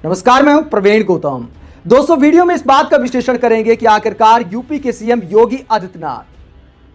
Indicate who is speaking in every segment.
Speaker 1: नमस्कार, मैं हूं प्रवीण गौतम। दोस्तों, वीडियो में इस बात का विश्लेषण करेंगे कि आखिरकार यूपी के सीएम योगी आदित्यनाथ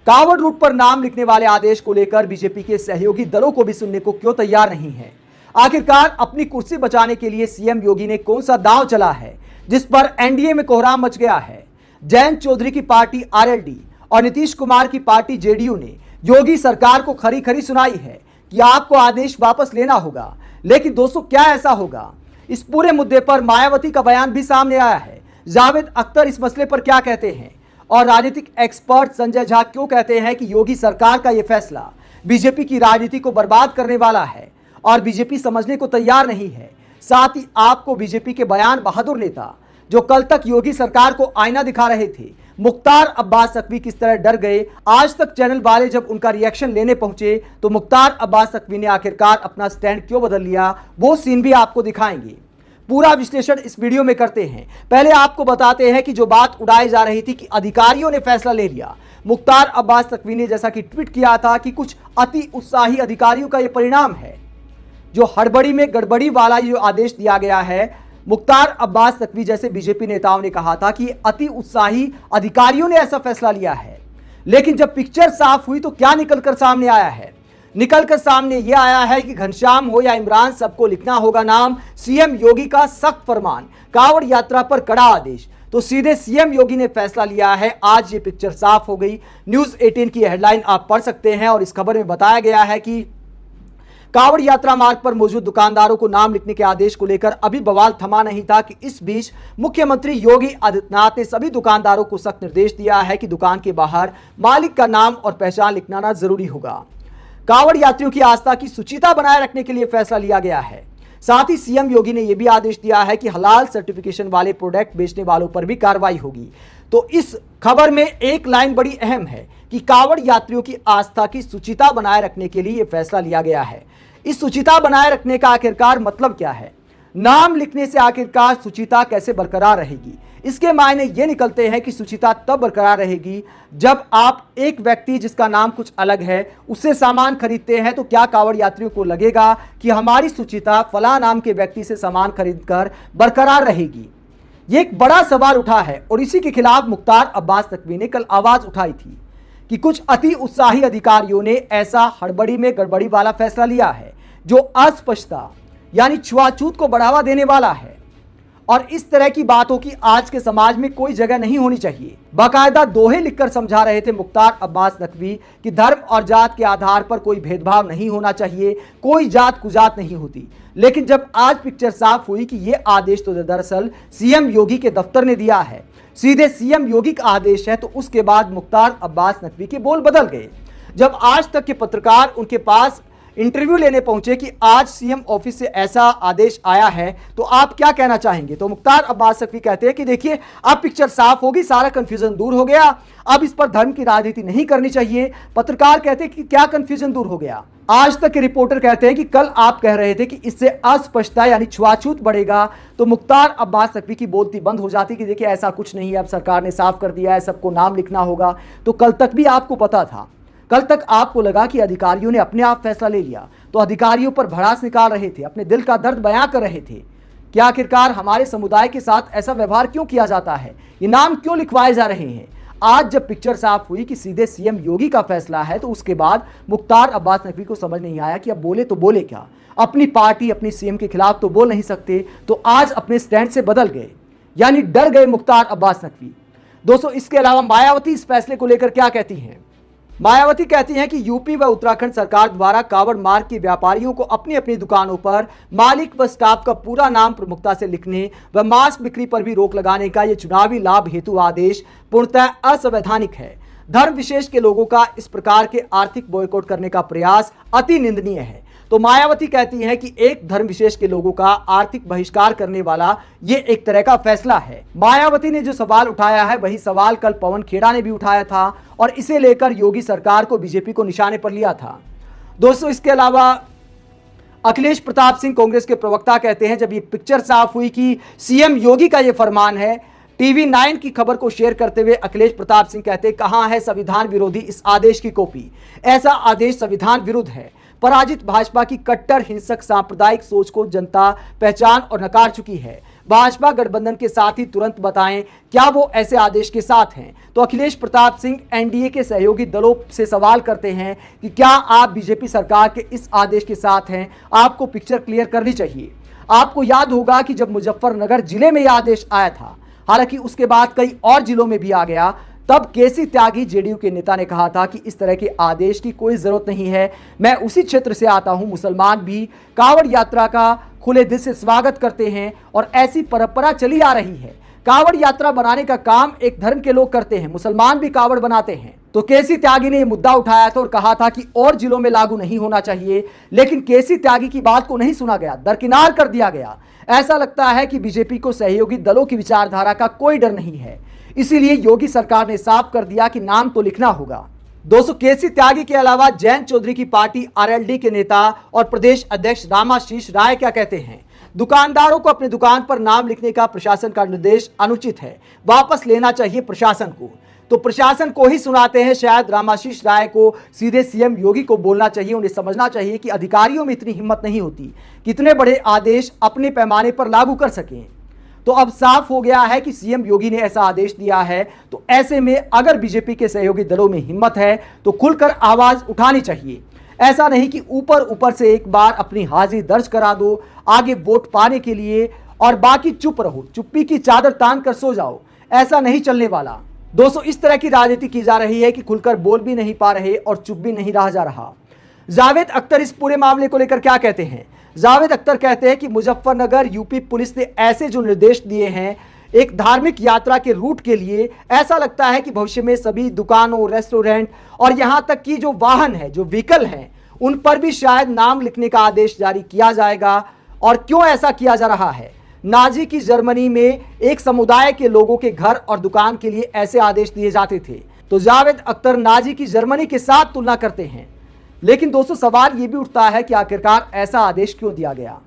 Speaker 1: कांवड़ रूट पर नाम लिखने वाले आदेश को लेकर बीजेपी के सहयोगी दलों को भी सुनने को क्यों तैयार नहीं है। आखिरकार अपनी कुर्सी बचाने के लिए सीएम योगी ने कौन सा दांव चला है जिस पर एनडीए में कोहराम मच गया है। जयंत चौधरी की पार्टी आरएलडी और नीतीश कुमार की पार्टी जेडीयू ने योगी सरकार को खरी खरी सुनाई है कि आपको आदेश वापस लेना होगा। लेकिन दोस्तों, क्या ऐसा होगा? इस पूरे मुद्दे पर मायावती का बयान भी सामने आया है। जावेद अख्तर इस मसले पर क्या कहते हैं और राजनीतिक एक्सपर्ट संजय झा क्यों कहते हैं कि योगी सरकार का यह फैसला बीजेपी की राजनीति को बर्बाद करने वाला है और बीजेपी समझने को तैयार नहीं है। साथ ही आपको बीजेपी के बयान बहादुर नेता जो कल तक योगी सरकार को आईना दिखा रहे थे, मुख्तार अब्बास नकवी किस तरह डर गए। आज तक चैनल वाले जब उनका रिएक्शन लेने पहुंचे तो मुख्तार अब्बास नकवी ने आखिरकार अपना स्टैंड क्यों बदल लिया, वो सीन भी आपको दिखाएंगे। पूरा विश्लेषण इस वीडियो में करते हैं। पहले आपको बताते हैं कि जो बात उड़ाई जा रही थी कि अधिकारियों ने फैसला ले लिया, मुख्तार अब्बास नकवी ने जैसा कि ट्वीट किया था कि कुछ अति उत्साही अधिकारियों का यह परिणाम है। जो हड़बड़ी में गड़बड़ी वाला जो आदेश दिया गया है, मुख्तार अब्बास नकवी जैसे बीजेपी नेताओं ने कहा था कि अति उत्साही अधिकारियों ने ऐसा फैसला लिया है। लेकिन जब पिक्चर साफ हुई तो क्या निकलकर सामने आया है? निकलकर सामने यह आया है कि घनश्याम हो या इमरान, सबको लिखना होगा नाम। सीएम योगी का सख्त फरमान, कांवड़ यात्रा पर कड़ा आदेश। तो सीधे सीएम योगी ने फैसला लिया है। आज ये पिक्चर साफ हो गई। न्यूज 18 की हेडलाइन आप पढ़ सकते हैं और इस खबर में बताया गया है कि कांवड़ यात्रा मार्ग पर मौजूद दुकानदारों को नाम लिखने के आदेश को लेकर अभी बवाल थमा नहीं था कि इस बीच मुख्यमंत्री योगी आदित्यनाथ ने सभी दुकानदारों को सख्त निर्देश दिया है कि दुकान के बाहर मालिक का नाम और पहचान लिखना जरूरी होगा। कांवड़ यात्रियों की आस्था की सुचिता बनाए रखने के लिए फैसला लिया गया है। साथ ही सीएम योगी ने यह भी आदेश दिया है कि हलाल सर्टिफिकेशन वाले प्रोडक्ट बेचने वालों पर भी कार्रवाई होगी। तो इस खबर में एक लाइन बड़ी अहम है कि कांवड़ यात्रियों की आस्था की सुचिता बनाए रखने के लिए यह फैसला लिया गया है। इस सुचिता बनाए रखने का आखिरकार मतलब क्या है? नाम लिखने से आखिरकार सुचिता कैसे बरकरार रहेगी? इसके मायने ये निकलते हैं कि सुचिता तब बरकरार रहेगी जब आप एक व्यक्ति जिसका नाम कुछ अलग है उससे सामान खरीदते हैं तो क्या कांवड़ यात्रियों को लगेगा कि हमारी सुचिता फला नाम के व्यक्ति से सामान खरीदकर बरकरार रहेगी? ये एक बड़ा सवाल उठा है और इसी के खिलाफ मुख्तार अब्बास नकवी ने कल आवाज उठाई थी कि कुछ अति उत्साही अधिकारियों ने ऐसा हड़बड़ी में गड़बड़ी वाला फैसला लिया है जो अस्पष्टता यानी छुआछूत को बढ़ावा देने वाला है। और इस तरह की बातों की आज के समाज में कोई जगह नहीं होनी चाहिए। बाकायदा दोहे लिखकर समझा रहे थे मुख्तार अब्बास नकवी कि धर्म और जात के आधार पर कोई भेदभाव नहीं होना चाहिए, कोई जात कुजात नहीं होती। लेकिन जब आज पिक्चर साफ हुई कि यह आदेश तो दरअसल सीएम योगी के दफ्तर ने दिया है, सीधे सीएम योगी का आदेश है, तो उसके बाद मुख्तार अब्बास नकवी के बोल बदल गए। जब आज तक के पत्रकार उनके पास इंटरव्यू लेने पहुंचे कि आज सीएम ऑफिस से ऐसा आदेश आया है तो आप क्या कहना चाहेंगे, तो मुख्तार अब्बास नकवी कहते हैं कि देखिए, अब पिक्चर साफ होगी, सारा कंफ्यूजन दूर हो गया, अब इस पर धर्म की राजनीति नहीं करनी चाहिए। पत्रकार कहते हैं कि क्या कंफ्यूजन दूर हो गया? आज तक के रिपोर्टर कहते हैं कि कल आप कह रहे थे कि इससे अस्पष्टता यानी छुआछूत बढ़ेगा, तो मुख्तार अब्बास नकवी की बोलती बंद हो जाती कि देखिए ऐसा कुछ नहीं है, अब सरकार ने साफ कर दिया है, सबको नाम लिखना होगा। तो कल तक भी आपको पता था, कल तक आपको लगा कि अधिकारियों ने अपने आप फैसला ले लिया, तो अधिकारियों पर भड़ास निकाल रहे थे, अपने दिल का दर्द बयां कर रहे थे कि आखिरकार हमारे समुदाय के साथ ऐसा व्यवहार क्यों किया जाता है, ये नाम क्यों लिखवाए जा रहे हैं। आज जब पिक्चर साफ हुई कि सीधे सीएम योगी का फैसला है तो उसके बाद मुख्तार अब्बास नकवी को समझ नहीं आया कि अब बोले तो बोले क्या। अपनी पार्टी अपनी सीएम के खिलाफ तो बोल नहीं सकते, तो आज अपने स्टैंड से बदल गए, यानी डर गए मुख्तार अब्बास नकवी। दोस्तों, इसके अलावा मायावती इस फैसले को लेकर क्या कहती हैं? मायावती कहती हैं कि यूपी व उत्तराखंड सरकार द्वारा कांवड़ मार्ग के व्यापारियों को अपनी अपनी दुकानों पर मालिक व स्टाफ का पूरा नाम प्रमुखता से लिखने व मांस बिक्री पर भी रोक लगाने का ये चुनावी लाभ हेतु आदेश पूर्णतः असंवैधानिक है। धर्म विशेष के लोगों का इस प्रकार के आर्थिक बॉयकॉट करने का प्रयास अति निंदनीय है। तो मायावती कहती है कि एक धर्म विशेष के लोगों का आर्थिक बहिष्कार करने वाला ये एक तरह का फैसला है। मायावती ने जो सवाल उठाया है वही सवाल कल पवन खेड़ा ने भी उठाया था और इसे लेकर योगी सरकार को, बीजेपी को निशाने पर लिया था। दोस्तों, इसके अलावा अखिलेश प्रताप सिंह कांग्रेस के प्रवक्ता कहते हैं, जब ये पिक्चर साफ हुई कि सीएम योगी का ये फरमान है, टीवी 9 की खबर को शेयर करते हुए अखिलेश प्रताप सिंह कहते, कहां है संविधान विरोधी इस आदेश की कॉपी? ऐसा आदेश संविधान विरुद्ध है। पराजित भाजपा की कट्टर हिंसक सांप्रदायिक सोच को जनता पहचान और नकार चुकी है। भाजपा गठबंधन के साथ ही तुरंत बताएं क्या वो ऐसे आदेश के साथ हैं। तो अखिलेश प्रताप सिंह एनडीए के सहयोगी दलों से सवाल करते हैं कि क्या आप बीजेपी सरकार के इस आदेश के साथ हैं। आपको पिक्चर क्लियर करनी चाहिए। आपको याद होगा कि जब मुजफ्फरनगर जिले में यह आदेश आया था, हालांकि उसके बाद कई और जिलों में भी आ गया, तब केसी त्यागी जेडीयू के नेता ने कहा था कि इस तरह के आदेश की कोई जरूरत नहीं है। मैं उसी क्षेत्र से आता हूं, मुसलमान भी कांवड़ यात्रा का खुले दिल से स्वागत करते हैं और ऐसी परंपरा चली आ रही है। कांवड़ यात्रा बनाने का काम एक धर्म के लोग करते हैं, मुसलमान भी कांवड़ बनाते हैं। तो केसी त्यागी ने यह मुद्दा उठाया था और कहा था कि और जिलों में लागू नहीं होना चाहिए, लेकिन केसी त्यागी की बात को नहीं सुना गया, दरकिनार कर दिया गया। ऐसा लगता है कि बीजेपी को सहयोगी दलों की विचारधारा का कोई डर नहीं है, इसीलिए योगी सरकार ने साफ कर दिया कि नाम तो लिखना होगा। दोस्तों, केसी त्यागी के अलावा जयंत चौधरी की पार्टी आरएलडी के नेता और प्रदेश अध्यक्ष रामाशीष राय क्या कहते हैं। दुकानदारों को अपनी दुकान पर नाम लिखने का प्रशासन का निर्देश अनुचित है, वापस लेना चाहिए प्रशासन को। तो प्रशासन को ही सुनाते हैं, शायद रामाशीष राय को सीधे सीएम योगी को बोलना चाहिए। उन्हें समझना चाहिए कि अधिकारियों में इतनी हिम्मत नहीं होती कि इतने बड़े आदेश अपने पैमाने पर लागू कर सकें। तो अब साफ हो गया है कि सीएम योगी ने ऐसा आदेश दिया है, तो ऐसे में अगर बीजेपी के सहयोगी दलों में हिम्मत है तो खुलकर आवाज उठानी चाहिए। ऐसा नहीं कि ऊपर ऊपर से एक बार अपनी हाजिरी दर्ज करा दो आगे वोट पाने के लिए और बाकी चुप रहो, चुप्पी की चादर तान कर सो जाओ। ऐसा नहीं चलने वाला। दोस्तों, इस तरह की राजनीति की जा रही है कि खुलकर बोल भी नहीं पा रहे और चुप भी नहीं रहा जा रहा। जावेद अख्तर इस पूरे मामले को लेकर क्या कहते हैं। जावेद अख्तर कहते हैं कि मुजफ्फरनगर यूपी पुलिस ने ऐसे जो निर्देश दिए हैं एक धार्मिक यात्रा के रूट के लिए, ऐसा लगता है कि भविष्य में सभी दुकानों, रेस्टोरेंट और यहां तक कि जो वाहन है, जो व्हीकल हैं, उन पर भी शायद नाम लिखने का आदेश जारी किया जाएगा। और क्यों ऐसा किया जा रहा है। नाजी की जर्मनी में एक समुदाय के लोगों के घर और दुकान के लिए ऐसे आदेश दिए जाते थे। तो जावेद अख्तर नाजी की जर्मनी के साथ तुलना करते हैं। लेकिन दोस्तों, सवाल यह भी उठता है कि आखिरकार ऐसा आदेश क्यों दिया गया।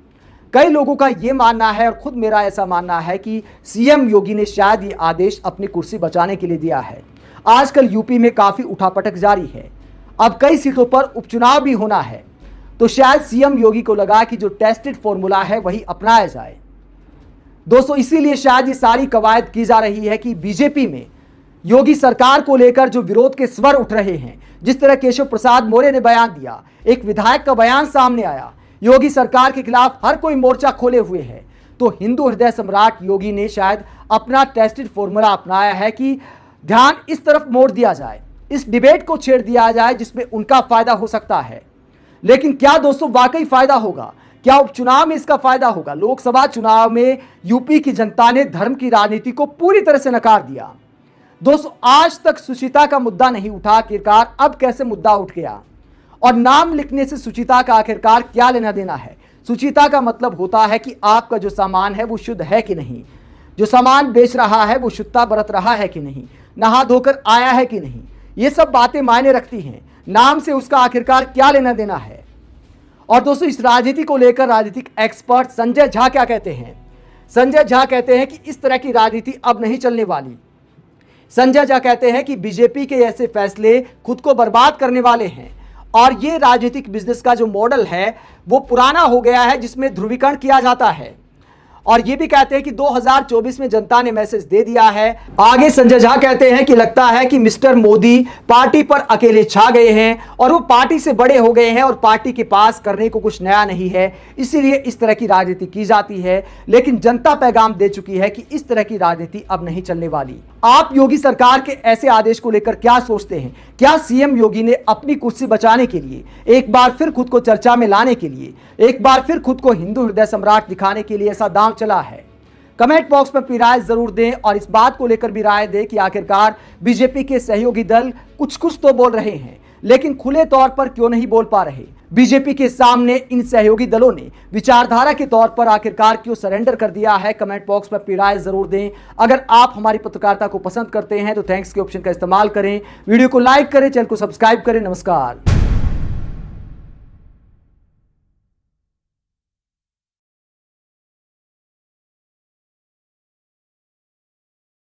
Speaker 1: कई लोगों का यह मानना है और खुद मेरा ऐसा मानना है कि सीएम योगी ने शायद ये आदेश अपनी कुर्सी बचाने के लिए दिया है। आजकल यूपी में काफी उठापटक जारी है, अब कई सीटों पर उपचुनाव भी होना है, तो शायद सीएम योगी को लगा कि जो टेस्टेड फॉर्मूला है वही अपनाया जाए। दोस्तों, इसीलिए शायद ये सारी कवायद की जा रही है कि बीजेपी में योगी सरकार को लेकर जो विरोध के स्वर उठ रहे हैं, जिस तरह केशव प्रसाद मौर्य ने बयान दिया, एक विधायक का बयान सामने आया, योगी सरकार के खिलाफ हर कोई मोर्चा खोले हुए है, तो हिंदू हृदय सम्राट योगी ने शायद अपना टेस्टेड फॉर्मूला अपनाया है कि ध्यान इस तरफ मोड़ दिया जाए, इस डिबेट को छेड़ दिया जाए जिसमें उनका फायदा हो सकता है। लेकिन क्या दोस्तों वाकई फायदा होगा? क्या उपचुनाव में इसका फायदा होगा? लोकसभा चुनाव में यूपी की जनता ने धर्म की राजनीति को पूरी तरह से नकार दिया। दोस्तों, आज तक सुचिता का मुद्दा नहीं उठा, आखिरकार अब कैसे मुद्दा उठ गया। और नाम लिखने से सुचिता का आखिरकार क्या लेना देना है। सुचिता का मतलब होता है कि आपका जो सामान है वो शुद्ध है कि नहीं, जो सामान बेच रहा है वो शुद्धता बरत रहा है कि नहीं, नहा धोकर आया है कि नहीं। ये सब बातें मायने रखती हैं। नाम से उसका आखिरकार क्या लेना देना है। और दोस्तों, इस राजनीति को लेकर राजनीतिक एक्सपर्ट संजय झा क्या कहते हैं। संजय झा कहते हैं कि इस तरह की राजनीति अब नहीं चलने वाली। संजय झा कहते हैं कि बीजेपी के ऐसे फैसले खुद को बर्बाद करने वाले हैं और ये राजनीतिक बिजनेस का जो मॉडल है वो पुराना हो गया है, जिसमें ध्रुवीकरण किया जाता है। और ये भी कहते हैं कि 2024 में जनता ने मैसेज दे दिया है। आगे संजय झा कहते हैं कि लगता है कि मिस्टर मोदी पार्टी पर अकेले छा गए हैं और वो पार्टी से बड़े हो गए हैं और पार्टी के पास करने को कुछ नया नहीं है, इसीलिए इस तरह की राजनीति की जाती है। लेकिन जनता पैगाम दे चुकी है कि इस तरह की राजनीति अब नहीं चलने वाली। आप योगी सरकार के ऐसे आदेश को लेकर क्या सोचते हैं? क्या सीएम योगी ने अपनी कुर्सी बचाने के लिए, एक बार फिर खुद को चर्चा में लाने के लिए, एक बार फिर खुद को हिंदू हृदय सम्राट दिखाने के लिए ऐसा दांव चला है? कमेंट बॉक्स में अपनी राय जरूर दें और इस बात को लेकर भी राय दें कि आखिरकार बीजेपी के सहयोगी दल कुछ तो बोल रहे हैं, लेकिन खुले तौर पर क्यों नहीं बोल पा रहे। बीजेपी के सामने इन सहयोगी दलों ने विचारधारा के तौर पर आखिरकार क्यों सरेंडर कर दिया है। कमेंट बॉक्स में अपनी राय जरूर दें। अगर आप हमारी पत्रकारिता को पसंद करते हैं तो थैंक्स के ऑप्शन का इस्तेमाल करें, वीडियो को लाइक करें, चैनल को सब्सक्राइब करें। नमस्कार।